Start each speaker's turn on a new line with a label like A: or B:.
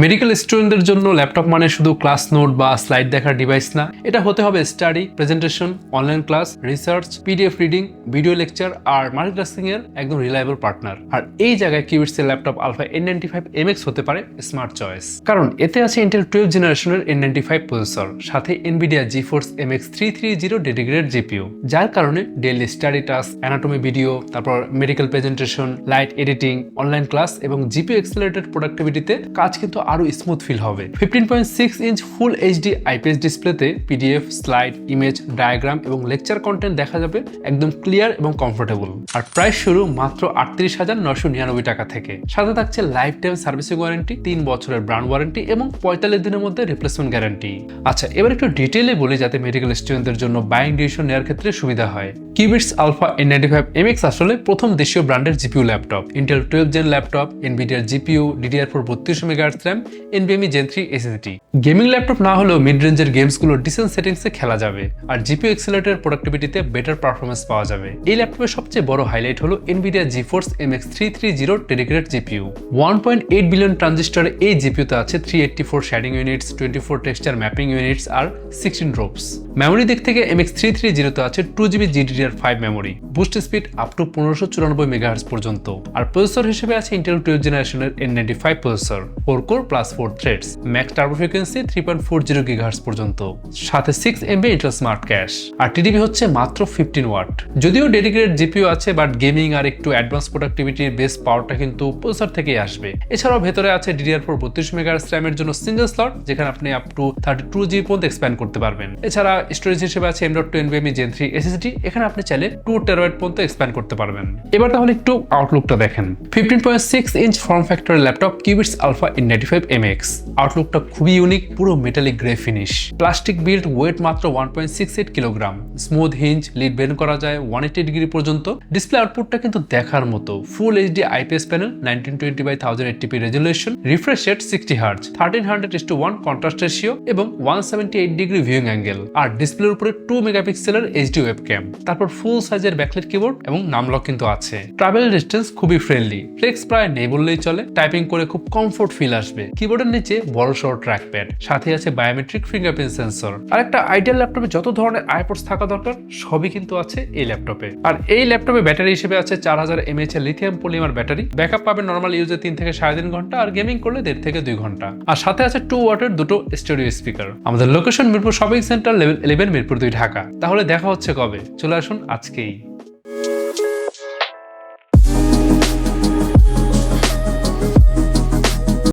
A: Medical স্টুডেন্টদের জন্য laptop মানে শুধু ক্লাস নোট বা স্লাইড দেখার ডিভাইস না, এটা হতে হবে study, presentation, online class, research, PDF reading, video lecture আর মাল্টিটাস্কিং এর একদম রিলায়েবল পার্টনার। আর এই জায়গায় কিউবিটস এর ল্যাপটপ আলফা N95MX হতে পারে স্মার্ট চয়েস, কারণ এতে আছে ইন্টেল 12th জেনারেশনের N95 প্রসেসর, সাথে Nvidia GeForce MX 330 dedicated GPU, যার কারণে daily study task, anatomy video, তারপর medical presentation, light editing, online class এবং জিপিইউ এক্সেলারেটেড প্রোডাক্টিভিটিতে কাজ কিন্তু আরো স্মুথ ফিল হবে। 15.6 ইঞ্চ ফুল এইচডি আইপিএস ডিসপ্লেতে পিডিএফ, স্লাইড, ইমেজ, ডায়াগ্রাম এবং লেকচার কন্টেন্ট দেখা যাবে একদম ক্লিয়ার এবং কমফোর্টেবল। আর প্রাইস শুরু মাত্র 38,999 টাকা থেকে। সাথে থাকছে লাইফ টাইম সার্ভিসিং ওয়ারেন্টি, 3 বছরের ব্র্যান্ড ওয়ারেন্টি এবং 45 দিনের মধ্যে রিপ্লেসমেন্ট গ্যারান্টি। আচ্ছা, এবার একটু ডিটেইলে বলি যাতে মেডিকেল স্টুডেন্টদের জন্য বাইং ডিসিশন নেওয়ার ক্ষেত্রে সুবিধা হয়। কিউবিটস আলফা N95MX আসলে প্রথম দেশীয় ব্র্যান্ডের GPU laptop, Intel 12th gen laptop, এনভিডিয়ার GPU, DDR4 32 megahertz RAM, NVMe Gen 3 SSD। Gaming laptop না হলেও মিড রেঞ্জের গেমসগুলো ডিসেন্ট সেটিংসে খেলা যাবে আর জিপিইউ এক্সেলারেটেড প্রোডাক্টিভিটিতে বেটার পারফরম্যান্স পাওয়া যাবে। এই ল্যাপটপের সবচেয়ে বড় হাইলাইট হলো Nvidia GeForce MX 330 dedicated GPU. 1.8 billion ট্রানজিস্টরে এই জিপিইউতে আছে 384 shading units, 24 texture mapping units আর 16 ড্রপস। মেমোরি দিক থেকে MX 330 তে আছে 2GB GDDR5 memory, boost speed up to 1594 megahertz পর্যন্ত। আর প্রসেসর হিসেবে আছে ইন্টেল 12th জেনারেশনের N95 processor, 4 core plus 4 threads, max turbo frequency 3.40 GHz পর্যন্ত, সাথে 6 MB ইন্টেল স্মার্ট ক্যাশ। আর টিডিপি হচ্ছে মাত্র 15 ওয়াট। যদিও ডেডিকেটেড জিপিইউ আছে, বাট গেমিং আর একটু অ্যাডভান্স প্রোডাক্টিভিটির বেস পাওয়ারটা কিন্তু প্রসেসর থেকেই আসবে। এছাড়াও ভেতরে আছে DDR4 32 মেগাহার্টজ RAM এর জন্য সিঙ্গেল স্লট, যেখানে আপনি আপ টু 32GB পর্যন্ত এক্সপ্যান্ড করতে পারবেন। এছাড়া স্টোরেজ হিসেবে আছে M.2 NVMe Gen 3 SSD, এখানে আপনি চাইলে 2 TB পর্যন্ত এক্সপ্যান্ড করতে পারবেন। এবার তাহলে একটু আউটলুকটা দেখেন। 15.6 ইঞ্চ ফর্ম ফ্যাক্টরের ল্যাপটপ কিউবিটস আলফা N95MX। আউটলুকটা খুবই ইউনিক, পুরো metallic grey finish, plastic build, weight মাত্র 1.68 kilogram, smooth hinge, lid bend করা যায় 180 ডিগ্রি পর্যন্ত। ডিসপ্লে আউটপুটটা কিন্তু দেখার মতো, ফুল HD IPS panel, 1920x1080p resolution, refresh rate 60 hertz, 1300:1 contrast ratio এবং 178 ডিগ্রি ভিউইং অ্যাঙ্গেল। আর ডিসপ্লের উপরে 2 মেগাপিক্সেলের এইচডি ওয়েবক্যাম, তারপর ফুল সাইজের ব্যাকলাইট কিবোর্ড এবং নামলক কিন্তু আছে। ট্রাভেল ডিস্টেন্স খুবই ফ্রেন্ডলি, ফ্লেক্স প্রায় নেই বললেই চলে। টাইপিং করে খুব কমফোর্ট ফিল আসবে। কিবোর্ডের নিচে বড়সড় ট্র্যাকপ্যাড, সাথে আছে বায়োমেট্রিক ফিঙ্গারপ্রিন্ট সেন্সর। আর একটা আইডিয়াল ল্যাপটপে যত ধরনের আইপডস থাকা দরকার সবই কিন্তু আছে এই ল্যাপটপে। আর এই ল্যাপটপে ব্যাটারি হিসেবে আছে 4000 mAh এর লিথিয়াম পলিমার ব্যাটারি। ব্যাকআপ পাবেন নরমাল ইউজে 3 থেকে 3.5 ঘন্টা, আর গেমিং করলে 1.5 থেকে 2 ঘন্টা। আর সাথে আছে 2 ওয়াটের দুটো স্টুডিও স্পিকার। আমাদের location Mirpur shopping centre, level 11, Mirpur 2, Dhaka. তাহলে দেখা হচ্ছে কবে? চলে আসুন আজকেই।